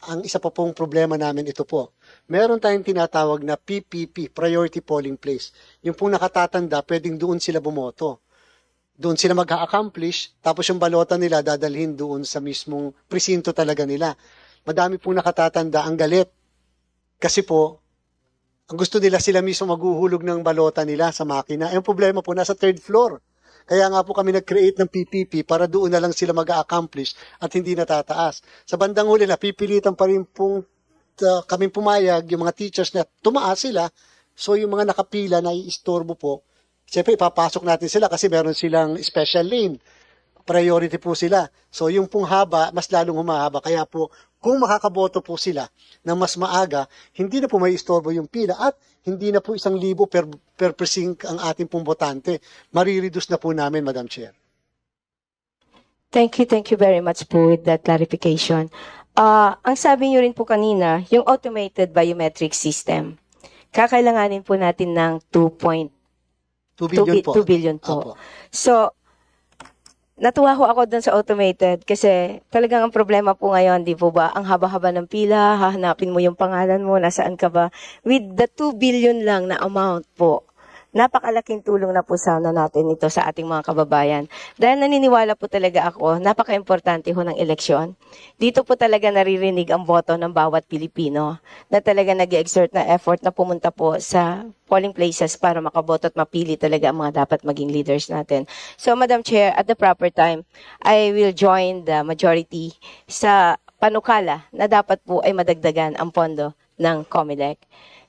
ang isa pa pong problema namin ito po. Meron tayong tinatawag na PPP, Priority Polling Place. Yung pong nakatatanda, pwedeng doon sila bumoto. Doon sila mag-accomplish, tapos yung balota nila dadalhin doon sa mismong presinto talaga nila. Madami pong nakatatanda ang galit. Kasi po, ang gusto nila sila mismo maghuhulog ng balota nila sa makina. Yung problema po, nasa third floor. Kaya nga po kami nag-create ng PPP para doon na lang sila mag-accomplish at hindi natataas. Sa bandang huli, napipilitan pa rin pong kaming pumayag, yung mga teachers na tumaas sila. So yung mga nakapila na iistorbo po, siyempre ipapasok natin sila kasi meron silang special lane. Priority po sila. So yung pong haba, mas lalong humahaba. Kaya po, kung makakaboto po sila na mas maaga, hindi na po may istorbo yung pila at hindi na po 1,000 per precinct ang ating pong botante. Marireduce na po namin, Madam Chair. Thank you very much po with that clarification. Ang sabi niyo rin po kanina, yung automated biometric system, kakailanganin po natin ng 2 billion po. 2 billion po. Opo. So, natuwa ho ako dun sa automated kasi talagang ang problema po ngayon, di po ba, ang haba-haba ng pila, hahanapin mo yung pangalan mo, nasaan ka ba. With the 2 billion lang na amount po, napakalaking tulong na po sana natin ito sa ating mga kababayan. Dahil naniniwala po talaga ako, napaka-importante ho ng eleksyon. Dito po talaga naririnig ang boto ng bawat Pilipino na talaga nag-exert na effort na pumunta po sa polling places para makaboto at mapili talaga ang mga dapat maging leaders natin. So, Madam Chair, at the proper time, I will join the majority sa panukala na dapat po ay madagdagan ang pondo ng COMELEC.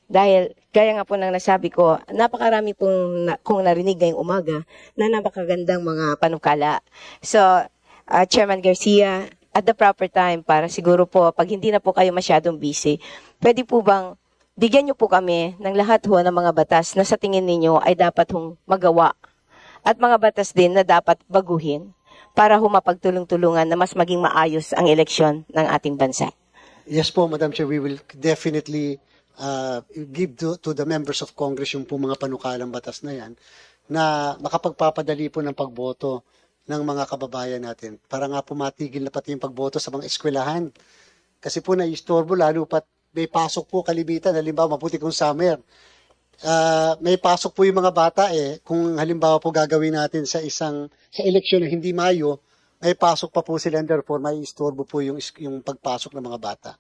Dahil, kaya nga po nang nasabi ko, napakarami pong kung narinig ngayong umaga na napakagandang mga panukala. So, Chairman Garcia, at the proper time, para siguro po, pag hindi na po kayo masyadong busy, pwede po bang bigyan niyo po kami ng lahat ho ng mga batas na sa tingin ninyo ay dapat hong magawa at mga batas din na dapat baguhin para ho mapagtulong-tulungan na mas maging maayos ang eleksyon ng ating bansa. Yes po, Madam Chair, we will definitely give to the members of Congress yung po mga panukalang batas na yan na makapagpapadali po ng pagboto ng mga kababayan natin para nga po matigil na pati yung pagboto sa mga eskwelahan. Kasi po naiistorbo lalo pat may pasok po kalimitan, halimbawa mabuti kung summer. May pasok po yung mga bata kung halimbawa po gagawin natin sa eleksyon na hindi Mayo, may pasok pa po sila and therefore may istorbo po yung pagpasok ng mga bata.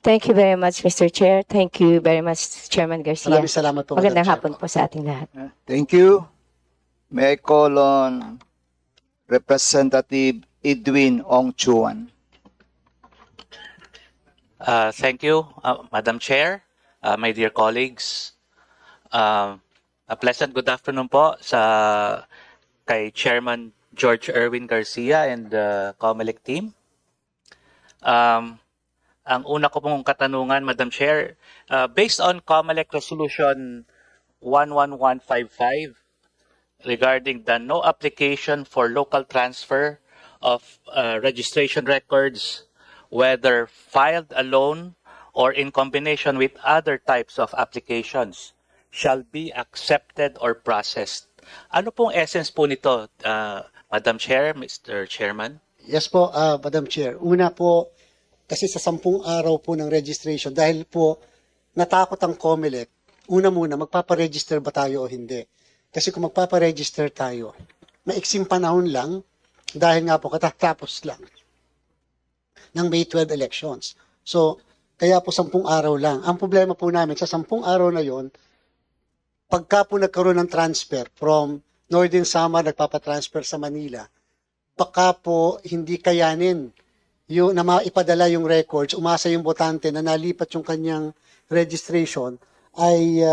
Thank you very much, Mr. Chair. Thank you very much, Chairman Garcia. Maraming salamat po. Magandang hapon po sa ating lahat. Thank you. May I call on Representative Edwin Ong Chuan. Thank you, Madam Chair, my dear colleagues. A pleasant good afternoon po kay Chairman George Erwin Garcia and the COMELEC team. Ang una ko pong katanungan, Madam Chair, based on COMELEC Resolution 11155 regarding the no application for local transfer of registration records, whether filed alone or in combination with other types of applications, shall be accepted or processed. Ano pong essence po nito, Madam Chair, Mr. Chairman? Yes po, Madam Chair. Una po, kasi sa 10 araw po ng registration, dahil po natakot ang COMELEC, una muna, magpaparegister ba tayo o hindi? Kasi kung magpaparegister tayo, maiksing panahon lang, dahil nga po katatapos lang ng May 12 elections. So, kaya po 10 araw lang. Ang problema po namin, sa 10 araw na yon, pagka po nagkaroon ng transfer from Northern Samar, nagpapatransfer sa Manila, baka po hindi kayanin na maipadala yung records, umasa yung botante na nalipat yung kanyang registration ay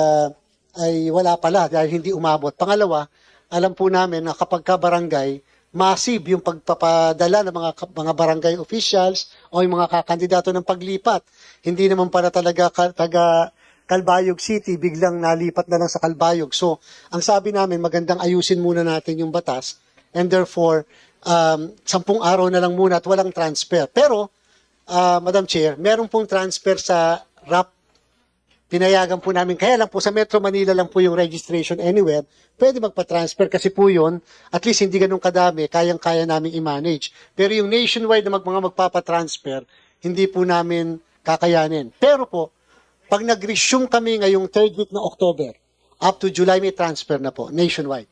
wala pala dahil hindi umabot. Pangalawa, alam po namin na kapag ka barangay, massive yung pagpapadala ng mga barangay officials o yung mga kakandidato ng paglipat. Hindi naman para talaga taga Calbayog City, biglang nalipat na lang sa Calbayog. So, ang sabi namin, magandang ayusin muna natin yung batas and therefore, 10 araw na lang muna at walang transfer. Pero, Madam Chair, meron pong transfer sa RAP. Pinayagan po namin, kaya lang po sa Metro Manila lang po yung registration anywhere. Pwede magpa-transfer kasi po yun, at least hindi ganun kadami, kayang-kaya namin i-manage. Pero yung nationwide na mga magpapa-transfer, hindi po namin kakayanin. Pero po, pag nag-resume kami ngayong third week ng October, up to July may transfer na po, nationwide.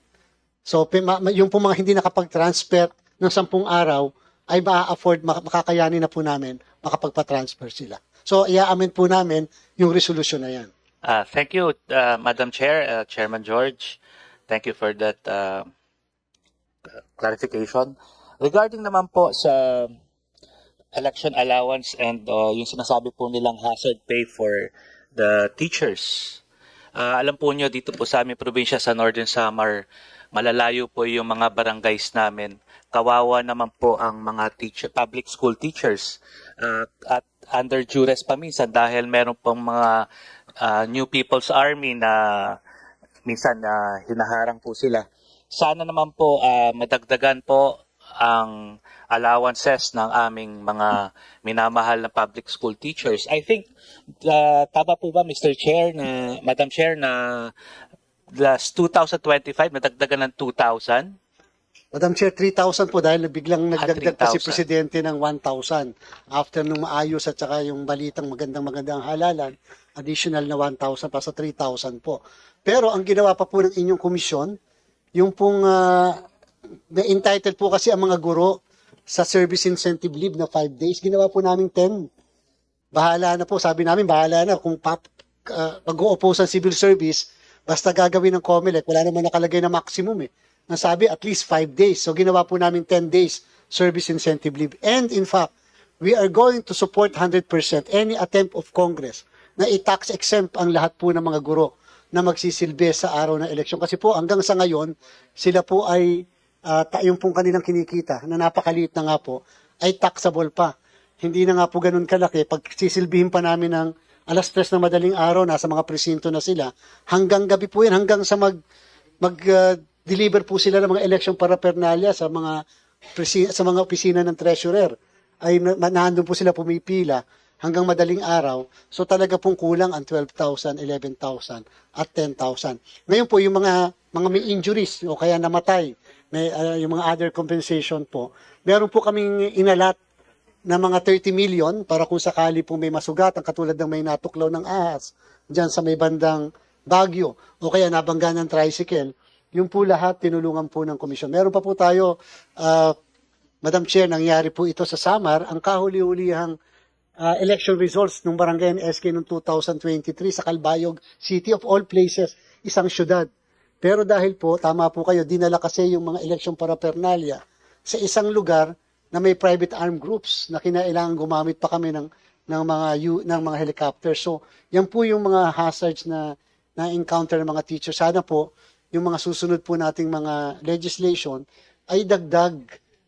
So, yung po mga hindi nakapag-transfer ng 10 araw, ay ma-afford, makakayanin na po namin, makapagpa-transfer sila. So, i-amend po namin yung resolution na yan. Thank you, Madam Chair, Chairman George. Thank you for that clarification. Regarding naman po sa election allowance and yung sinasabi po nilang hazard pay for the teachers. Alam po nyo, dito po sa aming probinsya sa Northern Samar, malalayo po yung mga barangays namin. Kawawa naman po ang mga public school teachers. At under duress pa minsan dahil meron pong mga New People's Army na minsan hinaharang po sila. Sana naman po madagdagan po ang allowances ng aming mga minamahal na public school teachers. I think, tama po ba, Mr. Chair, Madam Chair, na last 2025, nadagdagan ng 2,000? Madam Chair, 3,000 po dahil biglang nagdagdag pa si 3,000. Presidente ng 1,000. After nung maayos at saka yung balitang magandang halalan, additional na 1,000 pa sa 3,000 po. Pero ang ginawa pa po ng inyong komisyon, yung pong na-entitled po kasi ang mga guro sa service incentive leave na 5 days, ginawa po namin 10. Bahala na po, sabi namin, bahala na kung mag-o-oppose ang civil service, basta gagawin ng COMELEC, wala naman nakalagay na maximum eh. Nasabi at least 5 days. So ginawa po namin 10 days service incentive leave. And in fact, we are going to support 100% any attempt of Congress na i-tax exempt ang lahat po ng mga guro na magsisilbi sa araw ng eleksyon. Kasi po hanggang sa ngayon, sila po ay yung pong kanilang kinikita na napakaliit na nga po, ay taxable pa. Hindi na nga po ganun kalaki. Pag sisilbihin pa namin ng alas 3 ng madaling araw, nasa mga presinto na sila, hanggang gabi po yan, hanggang sa deliver po sila ng mga election paraphernalia sa mga opisina ng treasurer. Ay nandun po sila pumipila hanggang madaling araw. So talaga pong kulang ang 12,000, 11,000 at 10,000. Ngayon po yung mga may injuries o kaya namatay, yung mga other compensation po, meron po kaming inalat na mga 30 million para kung sakali po may masugatan katulad ng may natuklaw ng ahas dyan sa may bandang Baguio o kaya nabangga ng tricycle. Yung po lahat tinulungan po ng komisyon. Meron pa po tayo, Madam Chair, nangyari po ito sa Samar, ang kahuli-hulihang election results ng Barangay NSK noong 2023 sa Calbayog City of all places, isang syudad. Pero dahil po, tama po kayo, dinala kasi yung mga election paraphernalia sa isang lugar na may private armed groups na kinailangan gumamit pa kami ng mga helicopters. So, yan po yung mga hazards na encounter ng mga teachers. Sana po, yung mga susunod po nating mga legislation ay dagdag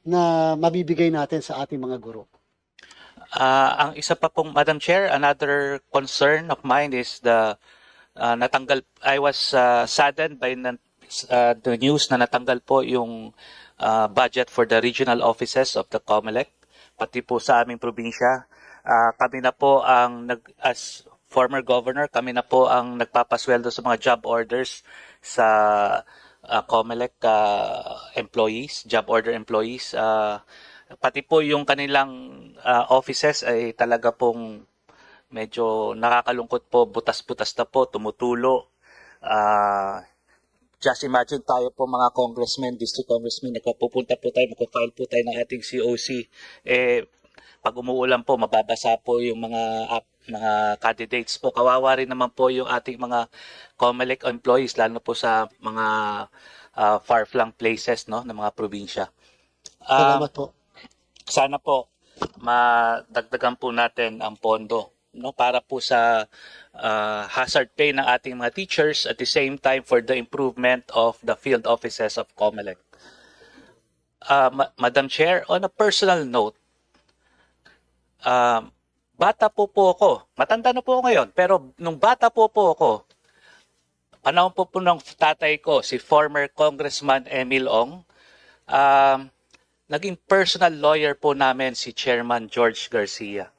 na mabibigay natin sa ating mga guro. Ang isa pa pong, Madam Chair, another concern of mine is I was saddened by the news na natanggal po yung budget for the regional offices of the COMELEC, pati po sa aming probinsya. Kami na po as former governor, kami na po ang nagpapasweldo sa mga job orders sa COMELEC employees, job order employees. Pati po yung kanilang offices ay talaga pong medyo nakakalungkot po, butas-butas na po, tumutulo. Just imagine tayo po mga congressmen, district congressmen, nagpupunta po tayo, magpa-file po tayo ng ating COC. Pag umuulan po, mababasa po yung mga candidates po. Kawawa rin naman po yung ating mga COMELEC employees, lalo po sa mga far-flung places, no, ng mga probinsya. Salamat po. Sana po madagdagan po natin ang pondo, no, para po sa hazard pay ng ating mga teachers at the same time for the improvement of the field offices of COMELEC. Madam Chair, on a personal note, bata po ako, matanda na po ako ngayon, pero nung bata po ako, panahon po ng tatay ko, si former Congressman Emil Ong, naging personal lawyer po namin si Chairman George Garcia.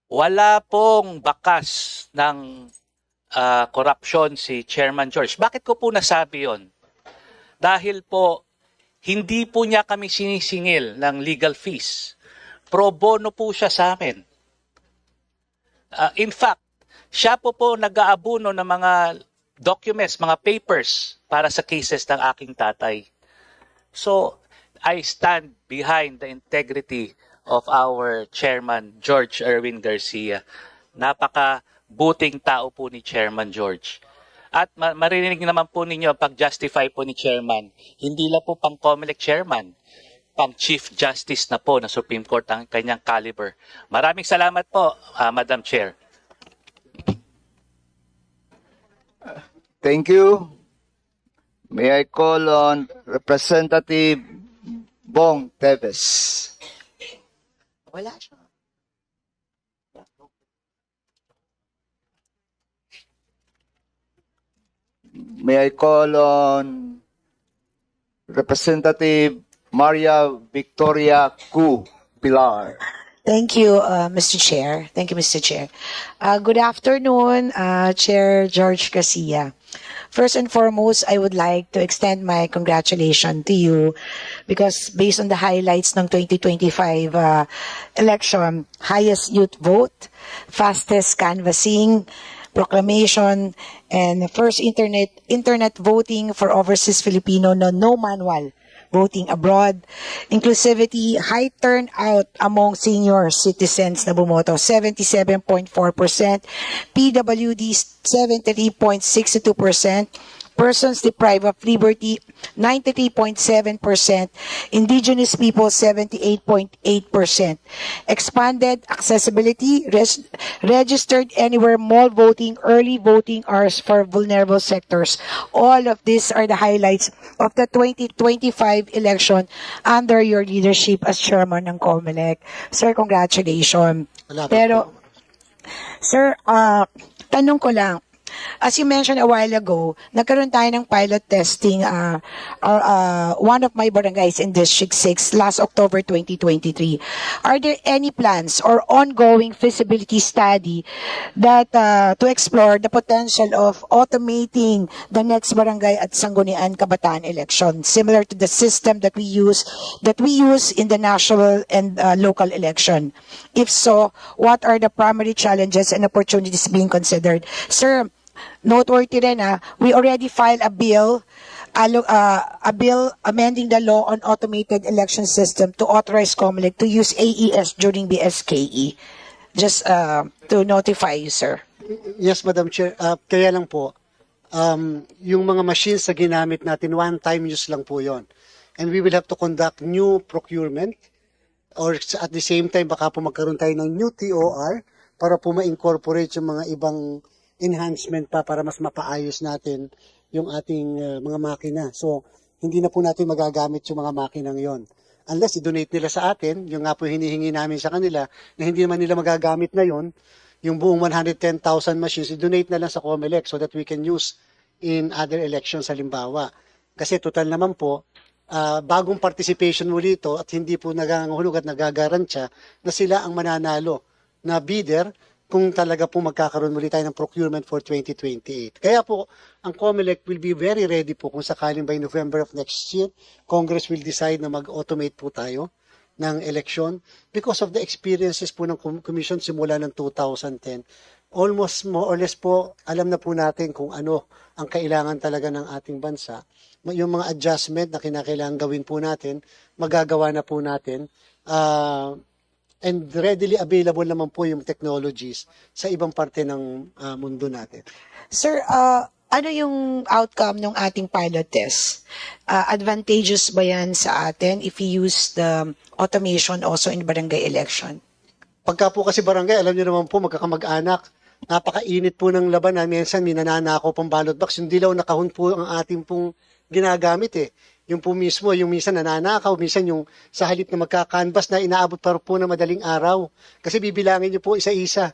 Wala pong bakas ng corruption si Chairman George. Bakit ko po nasabi yon? Dahil po Hindi po niya kami sinisingil ng legal fees. Pro bono po siya sa amin. In fact, siya po nag-aabuno ng mga documents, mga papers para sa cases ng aking tatay. So, I stand behind the integrity of our chairman, George Erwin Garcia. Napaka-buting tao po ni Chairman George. At marinig naman po ninyo ang pag-justify po ni Chairman. Hindi lang po pang COMELEC Chairman, pang Chief Justice na po ng Supreme Court ang kanyang caliber. Maraming salamat po, Madam Chair. Thank you. May I call on Representative Bong Teves. Wala siya. May I call on Representative Maria Victoria Cu Pilar. Thank you, Mr. Chair. Thank you, Mr. Chair. Good afternoon, Chair George Garcia. First and foremost, I would like to extend my congratulations to you because based on the highlights ng 2025 election, highest youth vote, fastest canvassing, proclamation, and first internet voting for overseas Filipino no manual voting abroad, inclusivity, high turnout among senior citizens na bumoto, 77.4%, PWD 73.62%, persons deprived of liberty, 93.7%, indigenous people, 78.8%. Expanded accessibility, registered anywhere mall voting, early voting hours for vulnerable sectors. All of these are the highlights of the 2025 election under your leadership as chairman ng COMELEC. Sir, congratulations. Pero, sir, tanong ko lang, as you mentioned a while ago, nagkaroon tayo ng pilot testing one of my barangays in District 6 last October 2023. Are there any plans or ongoing feasibility study that to explore the potential of automating the next barangay at Sangguniang Kabataan election, similar to the system that we use in the national and local election? If so, what are the primary challenges and opportunities being considered? Sir, noteworthy rin, we already filed a bill amending the law on automated election system to authorize COMELEC to use AES during the SKE. Just to notify you, sir. Yes, Madam Chair. Kaya lang po, yung mga machines na ginamit natin, one-time use lang po yon. And we will have to conduct new procurement or at the same time, baka po magkaroon tayo ng new TOR para po ma-incorporate yung mga ibang enhancement pa para mas mapaayos natin yung ating mga makina. So, hindi na po natin magagamit yung mga makinang yon. Unless i-donate nila sa atin, yung nga po hinihingi namin sa kanila, na hindi naman nila magagamit na yon, yung buong 110,000 machines, i-donate na lang sa COMELEC so that we can use in other elections halimbawa. Kasi total naman po, bagong participation muli ito at hindi po nagangahulog at nagagarantya na sila ang mananalo na bidder kung talaga po magkakaroon muli tayo ng procurement for 2028. Kaya po, ang COMELEC will be very ready po kung sakaling by November of next year, Congress will decide na mag-automate po tayo ng election because of the experiences po ng Commission simula ng 2010. Almost more or less po, alam na po natin kung ano ang kailangan talaga ng ating bansa. Yung mga adjustment na kinakailangan gawin po natin, magagawa na po natin. And readily available naman po yung technologies sa ibang parte ng mundo natin. Sir, ano yung outcome ng ating pilot test? Advantageous ba yan sa atin if we use the automation also in barangay election? Pagka po kasi barangay, alam niyo naman po, magkakamag-anak, napakainit po ng laban na minsan may nananakaw pang ballot box. Yung dilaw na kahon po ang ating pong ginagamit eh. Yung po mismo, yung minsan nananakaw, minsan yung sa halip na magkakanvas na inaabot pa po na madaling araw. Kasi bibilangin nyo po isa-isa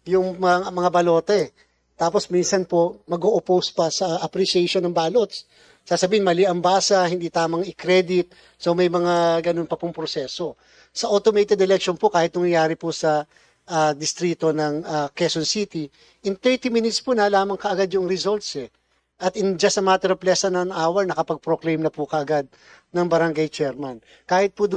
yung mga balote. Tapos minsan po mag-o-oppose pa sa appreciation ng ballots. Sasabihin, mali ang basa, hindi tamang i-credit. So may mga ganun pa pong proseso. Sa automated election po, kahit nangyayari po sa distrito ng Quezon City, in 30 minutes po nalaman kaagad yung results eh. At in just a matter of less than an hour, nakapag-proclaim na po kagad ng barangay chairman. Kahit po